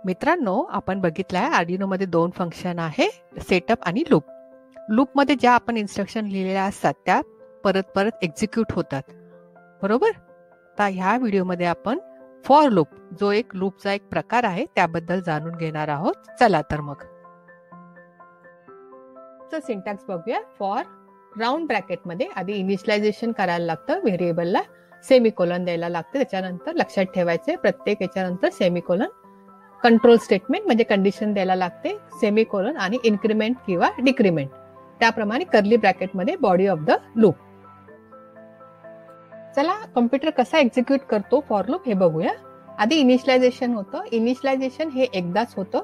मित्रांनो, आपण बघितलं आहे आर्डिनोमध्ये दोन फंक्शन आहे, सेटअप आणि लूप. लूपमध्ये ज्या आपण इन्स्ट्रक्शन लिहिलेल्या असतात त्या परत परत एक्झिक्यूट होतात, बरोबर. तर ह्या व्हिडिओमध्ये आपण फॉर लूप, जो एक लूपचा एक प्रकार आहे, त्याबद्दल जाणून घेणार आहोत. चला तर मग सिंटॅक्स बघूया. फॉर राऊंड ब्रॅकेटमध्ये आधी इनिशियलायझेशन करायला लागतं, व्हेरिएबलला सेमिकोलन द्यायला लागतं. त्याच्यानंतर लक्षात ठेवायचे प्रत्येक याच्यानंतर सेमिकोलन कंट्रोल स्टेटमेंट म्हणजे कंडिशन द्यायला लागते, सेमिकोलन आणि इन्क्रीमेंट किंवा डिक्रीमेंट. त्याप्रमाणे कर्ली ब्रॅकेटमध्ये बॉडी ऑफ द लूप. चला कॉम्प्युटर कसा एक्झिक्यूट करतो फॉर लूप हे बघूया. आधी इनिशियलायझेशन होतं. इनिशियलायझेशन हे एकदाच होतं.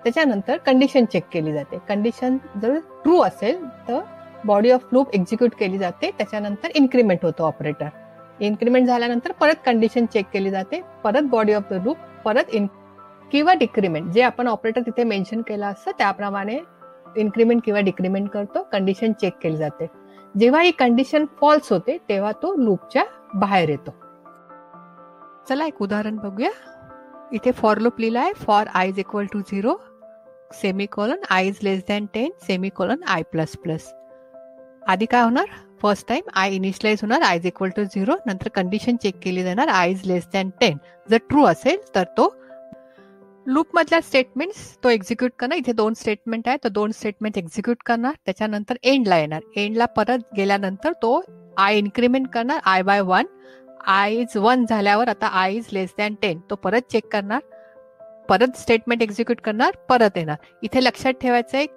त्याच्यानंतर कंडिशन चेक केली जाते. कंडिशन जर ट्रू असेल तर बॉडी ऑफ लूप एक्झिक्यूट केली जाते. त्याच्यानंतर इन्क्रीमेंट होतो ऑपरेटर. इन्क्रीमेंट झाल्यानंतर परत कंडिशन चेक केली जाते, परत बॉडी ऑफ द लूप, परत किंवा डिक्रीमेंट जे आपण ऑपरेटर तिथे मेन्शन केलं असतं त्याप्रमाणे इन्क्रीमेंट किंवा डिक्रीमेंट करतो. कंडिशन चेक केली जाते. जेव्हा ही कंडिशन फॉल्स होते तेव्हा तो लूपच्या बाहेर येतो. चला एक उदाहरण बघूया. इथे फॉर लूप लिहिला आहे. For i is equal to 0 semicolon i is less than 10 semicolon i plus plus. आधी काय होणार, फर्स्ट टाइम आय इनिशियलाइज होणार, आय इज इक्वल टू 0. नंतर कंडिशन चेक केली जाणार, आय इज लेस दॅन 10. जर ट्रू असेल तर तो लूप मधल्या स्टेटमेंट्स तो एक्झिक्यूट करणार. इथे दोन स्टेटमेंट आहे, तर दोन स्टेटमेंट एक्झिक्यूट करणार. त्याच्यानंतर एंडला येणार. एंडला परत गेल्यानंतर तो आय इन्क्रीमेंट करणार, आय बाय 1. आय इज 1 झाल्यावर आता आय इज लेस दॅन 10 तो परत चेक करणार, परत स्टेटमेंट एक्झिक्यूट करणार, परत येणार. इथे लक्षात ठेवायचं आहे,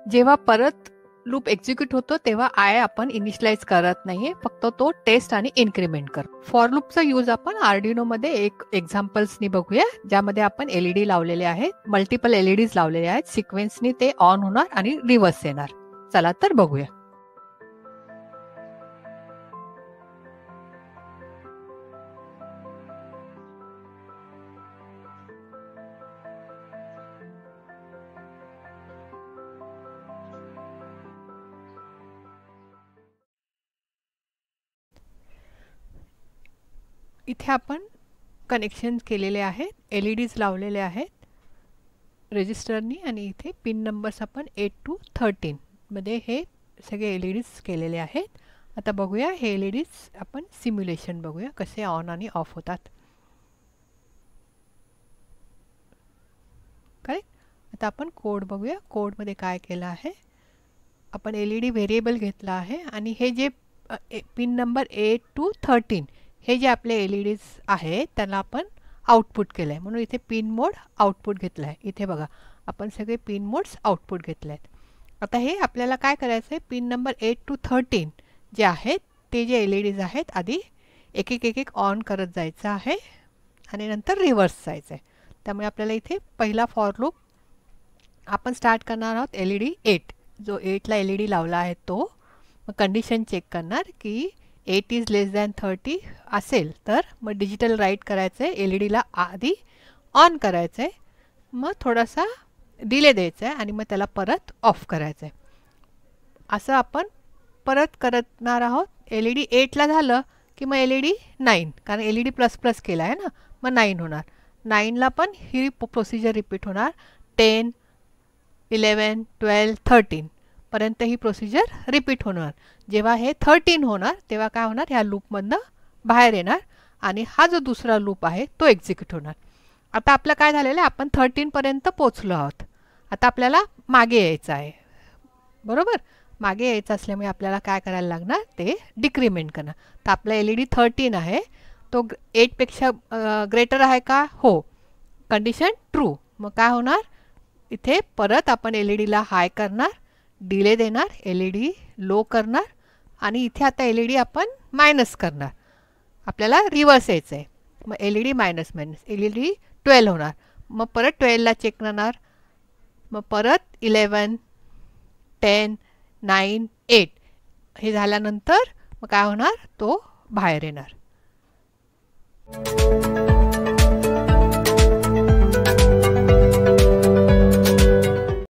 जेव्हा परत लूप एक्झिक्यूट होतो तेव्हा आय आपण इनिशियलाइज करत नाहीये, फक्त तो टेस्ट आणि इन्क्रीमेंट करतो. फॉर लूपचा यूज आपण आर्डिनो मध्ये एक एक्झाम्पल्सनी बघूया, ज्यामध्ये आपण एलईडी लावलेले आहेत, मल्टिपल एलईडीज लावलेले आहेत. सिक्वेन्सनी ते ऑन होणार आणि रिव्हर्स येणार. चला तर बघूया. इथे आपण कनेक्शन केलेले आहेत, एलईडीज लावलेले आहेत रेजिस्टरनी, आणि इथे पिन नंबर्स आपण 8 to 13 मध्ये हे सगळे एलईडीज केलेले आहेत. आता बघूया हे एलईडीज आपण सिम्युलेशन बघूया कसे ऑन आणि ऑफ होतात. करेक्ट. आता आपण कोड बघूया. कोडमध्ये काय केलं आहे, आपण एलईडी व्हेरिएबल घेतला आहे आणि हे जे पिन नंबर 8 to 13 हे जे आपले एलईडीज आहेत त्याला आपण आउटपुट केलं आहे, म्हणून इथे पिन मोड आउटपुट घेतला आहे. इथे बघा आपण सगळे पिन मोड्स आउटपुट घेतले आहेत. आता हे आपल्याला काय करायचं आहे, पिन नंबर 8 to 13 जे आहेत ते जे एलईडीज आहेत आधी एक एक ऑन करत जायचं आहे आणि नंतर रिव्हर्स जायचं आहे. त्यामुळे आपल्याला इथे पहिला फॉर लूप आपण स्टार्ट करणार आहोत एलईडी 8, जो 8ला एलईडी लावला आहे तो. मग कंडिशन चेक करणार की 8 इज लेस दॅन 30 असेल तर मग डिजिटल राईट करायचं आहे, एलईडीला आधी ऑन करायचं आहे, मग थोडासा डिले द्यायचा आहे आणि मग त्याला परत ऑफ करायचं आहे. असं आपण परत करणार आहोत. एलईडी 8ला झालं की मग एलईडी 9, कारण एलईडी प्लस प्लस केला आहे ना, मग 9 होणार. 9ला पण ही प्रोसिजर रिपीट होणार. 10, 11, 12, 13 पर्यंत ही प्रोसिजर रिपीट होणार. जेव्हा हे 13 होणार तेव्हा काय होणार, ह्या लूपमधनं बाहेर येणार आणि हा जो दुसरा लूप आहे तो एक्झिक्यूट होणार. आता आपलं काय झालेलं आहे, आपण 13 पर्यंत पोचलो आहोत. आता आपल्याला मागे यायचं आहे, बरोबर. मागे यायचं असल्यामुळे आपल्याला काय करायला लागणार, ते डिक्रीमेंट करणार. तर आपला एलईडी 13 आहे, तो 8 पेक्षा ग्रेटर आहे का, हो. Condition true. मग काय होणार, इथे परत आपण एलईडीला हाय करणार, डिले देणार, एलईडी लो करणार आणि इथे आता एलईडी आपण मायनस करणार. आपल्याला रिव्हर्स यायचं आहे, मग एलईडी मायनस एलईडी 12 होणार. मग परत 12ला चेक करणार, मग परत 11, 10, 9, 8 हे झाल्यानंतर मग काय होणार, तो बाहेर येणार.